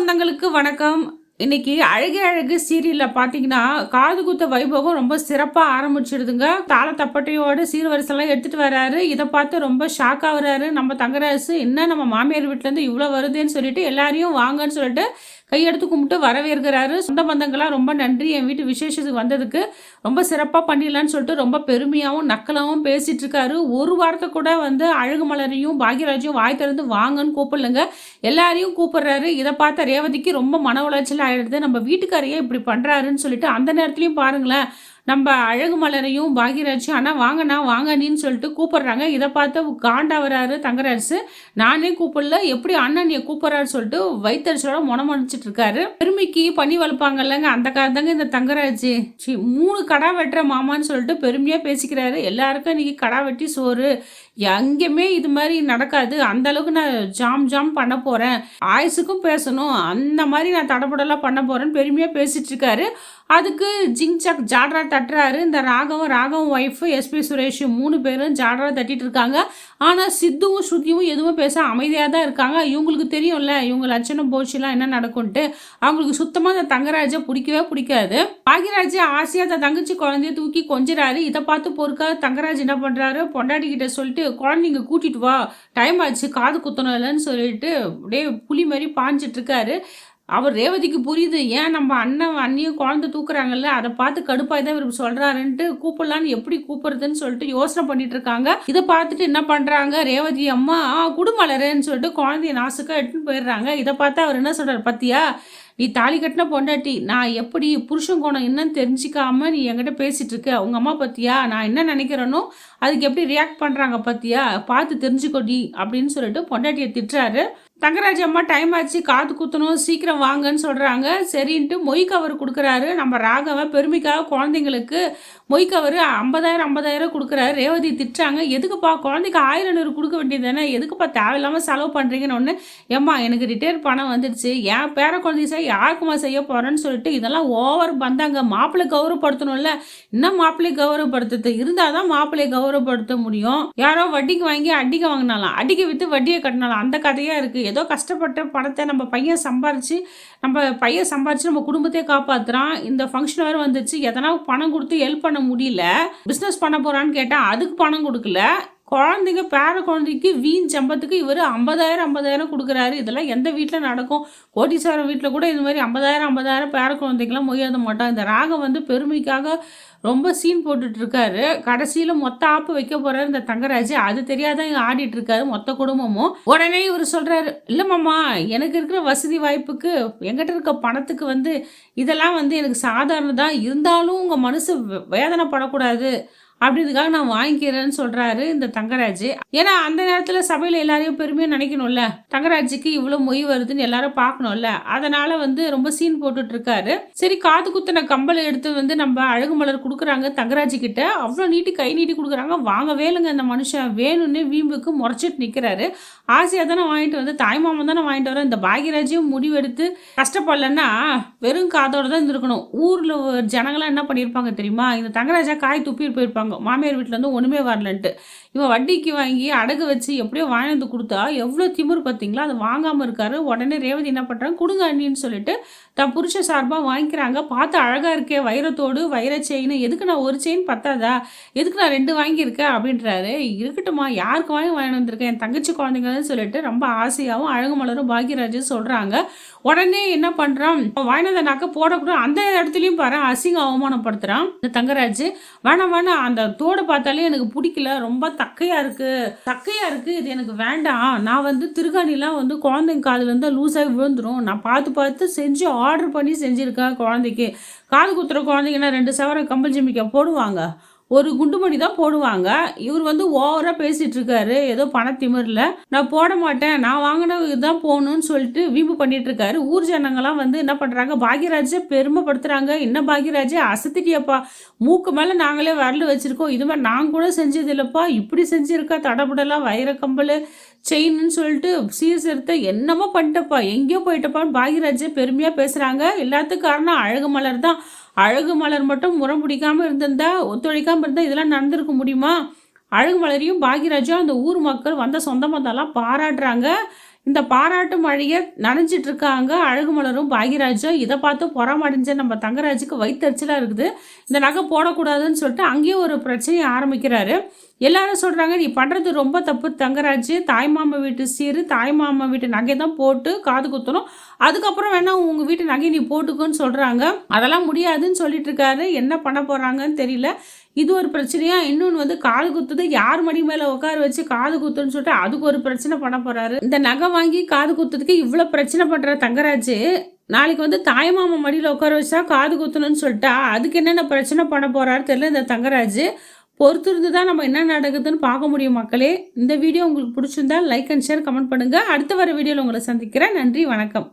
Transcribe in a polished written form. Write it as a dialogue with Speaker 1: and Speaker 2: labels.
Speaker 1: சொந்தங்களுக்கு வணக்கம். இன்னைக்கு அழகே அழகு சீரியல்ல பார்த்தீங்கன்னா, காது குத்த வைபவம் ரொம்ப சிறப்பா ஆரம்பிச்சிடுதுங்க. தாள தப்பட்டையோட சீர்வரிசைலாம் எடுத்துட்டு வராரு. இத பார்த்து ரொம்ப ஷாக் ஆகுறாரு நம்ம தங்கராசு. என்ன நம்ம மாமியார் வீட்லேருந்து இவ்ளோ வருதேன்னு சொல்லிட்டு எல்லாரையும் வாங்கன்னு சொல்லிட்டு கையெடுத்து கும்பிட்டு வரவேற்கிறாரு. சொந்த பந்தங்கள்லாம் ரொம்ப நன்றி என் வீட்டு விசேஷத்துக்கு வந்ததுக்கு. ரொம்ப சிறப்பா பண்ணிடலான்னு சொல்லிட்டு ரொம்ப பெருமையாவும், நக்கலாவும் பேசிட்டு இருக்காரு. ஒரு வார்த்தை கூட வந்து அழகுமலரையும், பாக்யராஜையும் வாய் திறந்து வாங்கன்னு கூப்பிடலங்க. எல்லாரையும் கூப்பிடுறாரு. இத பார்த்த ரேவதிக்கு ரொம்ப மன உளைச்சல் ஆயிடுது. நம்ம வீட்டுக்காரர் ஏன் இப்படி பண்றாருன்னு சொல்லிட்டு, அந்த நேரத்துலயும் பாருங்களேன், நம்ம அழகுமலரையும், பாக்யராஜையும் "அண்ணா வாங்கண்ணா, வாங்க அண்ணின்னு" சொல்லிட்டு கூப்பிடுறாங்க. இத பார்த்து காண்டாவறாரு தங்கராசு. நானே கூப்பிடல, எப்படி அண்ணன் என்னைய கூப்பிடுறாருன்னு சொல்லிட்டு வயித்தெரிச்சலோட முணுமுணுச்சுட்டு இருக்காரு. பெருமைக்கு பண்ணி வளர்ப்பாங்கல்லங்க, அந்த கதை தாங்க இந்த தங்கராஜு. 3 கடா வெட்டுற மாமான்னு சொல்லிட்டு பெருமையா பேசிக்கிறாரு. எல்லாருக்கும் இன்னைக்கு கடா வெட்டி சோறு. எங்கேயுமே இது மாரி நடக்காது. அந்த அளவுக்கு நான் ஜாம் ஜாம் பண்ண போறேன். ஆயுசுக்கும் பேசணும். அந்த மாரி நான் தடபுடலா பண்ண போறேன்னு பெருமையா பேசிட்டு இருக்காரு. அதுக்கு ஜிங் சக் ஜால்ரா தட்டுறாரு. இந்த ராகவும் ஒய்ஃப் எஸ்பி சுரேஷ் 3 பேரும் ஜால்ரா தட்டிட்டு இருக்காங்க. ஆனா சித்துவும், ஸ்ருதியும் எதுவும் பேச அமைதியா தான் இருக்காங்க. இவங்களுக்கு தெரியும்ல, இவங்க லட்சணம் போச்சுலாம் என்ன நடக்கும்ன்ட்டு. அவங்களுக்கு சுத்தமா இந்த தங்கராஜ புடிக்கவே புடிக்காது. பாக்யராஜ் ஆசையா தன் தங்கச்சி குழந்தைய தூக்கி கொஞ்சுறாரு. இத பார்த்து பொறுக்காத தங்கராஜ் என்ன பண்றாரு, பொண்டாட்டி கிட்ட சொல்லிட்டு குழந்தைங்க கூட்டிட்டு வா, டைம் ஆச்சு, காது குத்தணும் இல்லைன்னு சொல்லிட்டு அப்படியே புலி மாதிரி பாஞ்சிட்டு இருக்காரு. அவர் ரேவதிக்கு புரியுது. ஏன் நம்ம அண்ணன் அண்ணியும் குழந்தை தூக்குறாங்கல்ல, அதை பார்த்து கடுப்பாய் தான் இவர் சொல்றாருன்ட்டு கூப்பிடலான்னு எப்படி கூப்பிடுறதுன்னு சொல்லிட்டு யோசனை பண்ணிட்டு இருக்காங்க. இதை பார்த்துட்டு என்ன பண்றாங்க, ரேவதி அம்மா குடுமலரேன்னு சொல்லிட்டு குழந்தைய நாசுக்கா எடுத்துன்னு போயிடுறாங்க. இதை பார்த்து அவர் என்ன சொல்றாரு, பத்தியா நீ தாலி கட்டின பொண்டாட்டி, நான் எப்படி புருஷன் கோணம் என்னன்னு தெரிஞ்சிக்காம நீ என்கிட்ட பேசிட்டு இருக்க. உங்க அம்மா பத்தியா நான் என்ன நினைக்கிறேனோ அதுக்கு எப்படி ரியாக்ட் பண்றாங்க பத்தியா, பார்த்து தெரிஞ்சுக்கொடி அப்படின்னு சொல்லிட்டு பொண்டாட்டியை திட்டுறாரு. தங்கராஜ் அம்மா டைம் ஆச்சு, காது குத்தணும், சீக்கிரம் வாங்கன்னு சொல்றாங்க. சரின்ட்டு மொய் கவர் கொடுக்குறாரு நம்ம ராகவன். பெருமைக்காக குழந்தைங்களுக்கு மொய் கவர் 50,000 கொடுக்குறாரு. ரேவதி திட்டுறாங்க, எதுக்குப்பா குழந்தைக்கு 1,000 கொடுக்க வேண்டியது தானே, எதுக்குப்பா தேவையில்லாமல் செலவு பண்ணுறீங்கன்னு ஒன்று. ஏம்மா எனக்கு ரிட்டையர் பணம் வந்துடுச்சு, என் பேர குழந்தை சார் யாருக்குமா செய்ய போகிறேன்னு சொல்லிட்டு இதெல்லாம் ஓவர் வந்தாங்க. மாப்பிள்ளை கௌரவப்படுத்தணும்ல, இன்னும் மாப்பிள்ளை கௌரவப்படுத்துறது இருந்தால் தான் மாப்பிள்ளையை கௌரவப்படுத்த முடியும். யாரோ வட்டிக்கு வாங்கி அடிக்க வாங்கினாலாம், அடிக்க விற்று வட்டியை கட்டினாலாம், அந்த கதையாக இருக்குது. ஏதோ கஷ்டப்பட்ட பணத்தை நம்ம பையன் சம்பாரிச்சு நம்ம குடும்பத்தையே காப்பாத்துறான். இந்த ஃபங்க்ஷன் வேறு வந்துச்சு, எதனா பணம் கொடுத்து ஹெல்ப் பண்ண முடியல. பிஸ்னஸ் பண்ண போறான்னு கேட்டால் அதுக்கு பணம் கொடுக்கல. குழந்தைங்க பேர குழந்தைக்கு வீண் சம்பத்துக்கு இவர் 50,000 கொடுக்குறாரு. இதெல்லாம் எந்த வீட்டில் நடக்கும்? கோட்டீஸ்வரன் வீட்டில் கூட இது மாதிரி 50,000 பேர குழந்தைங்களாம் மொய்யாத மாட்டான். இந்த ராகம் வந்து பெருமைக்காக ரொம்ப சீன் போட்டுட்டு இருக்காரு. கடைசியில் மொத்த ஆப்பு வைக்க போறாரு இந்த தங்கராஜ். அது தெரியாதான் ஆடிட்டு இருக்காரு மொத்த குடும்பமும். உடனே இவர் சொல்றாரு, இல்லம்மாமா எனக்கு இருக்கிற வசதி வாய்ப்புக்கு எங்கிட்ட இருக்க பணத்துக்கு வந்து இதெல்லாம் வந்து எனக்கு சாதாரண தான், இருந்தாலும் உங்க மனசு வேதனைப்படக்கூடாது அப்படின்றதுக்காக நான் வாங்கிக்கிறேன்னு சொல்றாரு இந்த தங்கராஜ். ஏன்னா அந்த நேரத்துல சபையில எல்லாரையும் பெருமையா நினைக்கணும்ல, தங்கராஜுக்கு இவ்வளவு மொய் வருதுன்னு எல்லாரும் பார்க்கணும்ல, அதனால வந்து ரொம்ப சீன் போட்டுட்டு இருக்காரு. சரி, காது குத்தின கம்பளை எடுத்து வந்து நம்ம அழகுமலர் கொடுக்குறாங்க தங்கராஜ் கிட்ட. அவ்வளோ நீட்டி கை நீட்டி கொடுக்குறாங்க. வாங்கவே இல்லைங்க அந்த மனுஷன். வேணும்னு வீம்புக்கு முறைச்சிட்டு நிற்கிறாரு. ஆசையா தானே வாங்கிட்டு வந்து, தாய்மாமன் தானே வாங்கிட்டு வர. இந்த பாக்யராஜையும் முடிவெடுத்து கஷ்டப்படலன்னா வெறும் காதோட தான் இருந்திருக்கணும். ஊர்ல ஜனங்களாம் என்ன பண்ணியிருப்பாங்க தெரியுமா, இந்த தங்கராஜா காய் துப்பிட்டு போயிருப்பாங்க மாமியார் வீட்டுல இருந்து ஒண்ணுமே வரலன்ட்டு. இவன் வட்டிக்கு வாங்கி அடகு வச்சு எப்படியோ வாங்கி வந்து கொடுத்தா எவ்வளவு திமிரு பார்த்தீங்களா. அதை வாங்காம இருக்காரு. உடனே ரேவதி என்ன பண்றாங்க, கொடுங்க அண்ணின்னு சொல்லிட்டு தன் புருஷ சார்பா வாங்கிக்கிறாங்க. பார்த்து அழகா இருக்கே, வைரத்தோடு வைர செயின், எதுக்கு நான் ஒரு செயின் பத்தாதா, எதுக்கு நான் 2 வாங்கியிருக்கேன் அப்படின்றாரு. இருக்கட்டுமா, யாருக்கு வாங்கி வந்திருக்கேன், என் தங்கச்சி குழந்தைங்கன்னு சொல்லிட்டு ரொம்ப ஆசையாகவும் அழகுமலரும் பாக்யராஜும் சொல்றாங்க. உடனே என்ன பண்றான், வாங்கினத நக்க போடக்கூடாது அந்த இடத்துலயும் பாரு அசிங்க அவமானப்படுத்துறான் இந்த தங்கராஜ். வேணாம் அந்த தோடு பார்த்தாலே எனக்கு பிடிக்கல, ரொம்ப தக்கையா இருக்கு, இது எனக்கு வேண்டாம். நான் வந்து திருகாணிலாம் வந்து குழந்தைங்க காதுல இருந்தா லூஸாகி விழுந்துரும், நான் பார்த்து செஞ்சு ஆர்டர் பண்ணி செஞ்சிருக்கேன் குழந்தைக்கு. காது குத்துற குழந்தைங்கன்னா 2 சவர கம்பல் ஜிமிக்கா போடுவாங்க, ஒரு குண்டுமணி தான் போடுவாங்க. இவர் வந்து ஓவரா பேசிட்டு இருக்காரு, ஏதோ பணத்திமிரில். நான் போட மாட்டேன், நான் வாங்கின இதுதான் போகணும்னு சொல்லிட்டு வீம்பு பண்ணிட்டு இருக்காரு. ஊர் ஜனங்கள்லாம் வந்து என்ன பண்றாங்க, பாக்யராஜை பெருமைப்படுத்துறாங்க. என்ன பாக்யராஜை அசத்திட்டியப்பா, மூக்கு மேல நாங்களே வரல வச்சிருக்கோம், இது மாதிரி நான் கூட செஞ்சது இல்லப்பா, இப்படி செஞ்சிருக்கா, தடபுடலாம் வைர கம்பல் செயின்னு சொல்லிட்டு சீர்திருத்த என்னமோ பண்ணிட்டப்பா, எங்கேயோ போயிட்டப்பான்னு பாக்யராஜை பெருமையா பேசுறாங்க. எல்லாத்துக்கும் காரணம் அழகுமலர் தான். அழகுமலர் மட்டும் முறம் பிடிக்காம இருந்திருந்தா, ஒத்துழைக்காம இருந்தா இதெல்லாம் நடந்திருக்க முடியுமா? அழகுமலரையும் பாக்யராஜும் அந்த ஊர் மக்கள் வந்த சொந்த பந்தம்லாம் பாராட்டுறாங்க. இந்த பாராட்டு மழையை நனைஞ்சிட்டு இருக்காங்க அழகுமலரும் பாகியராஜும். இதை பார்த்து பொறாமடைஞ்ச நம்ம தங்கராஜுக்கு வயிற்றுச்சலாக இருக்குது. இந்த நகை போடக்கூடாதுன்னு சொல்லிட்டு அங்கேயும் ஒரு பிரச்சனையை ஆரம்பிக்கிறாரு. எல்லாரும் சொல்கிறாங்க, நீ பண்ணுறது ரொம்ப தப்பு தங்கராஜ். தாய்மாமா வீட்டு சீரு தாய்மாமா வீட்டு நகை தான் போட்டு காது குத்தணும். அதுக்கப்புறம் வேணா உங்கள் வீட்டு நகை நீ போட்டுக்கோன்னு சொல்கிறாங்க. அதெல்லாம் முடியாதுன்னு சொல்லிட்டு இருக்காரு. என்ன பண்ண போகிறாங்கன்னு தெரியல. இது ஒரு பிரச்சனையா. இன்னொன்று வந்து காது குத்துது யார் மடி மேலே உட்கார வச்சு காது குத்துன்னு சொல்லிட்டு அதுக்கு ஒரு பிரச்சனை பண்ண போகிறாரு. இந்த நகை வாங்கி காது குத்துறதுக்கு இவ்வளோ பிரச்சனை பண்ணுற தங்கராஜ் நாளைக்கு வந்து தாய்மாமா மடியில் உட்கார வச்சா காது குத்தணும்னு சொல்லிட்டா அதுக்கு என்னென்ன பிரச்சனை பண்ண போகிறாரு தெரியல இந்த தங்கராஜ். பொறுத்திருந்து தான் நம்ம என்ன நடக்குதுன்னு பார்க்க முடியும் மக்களே. இந்த வீடியோ உங்களுக்கு பிடிச்சிருந்தா லைக் அண்ட் ஷேர் கமெண்ட் பண்ணுங்கள். அடுத்த வர வீடியோவில் உங்களை சந்திக்கிறேன். நன்றி, வணக்கம்.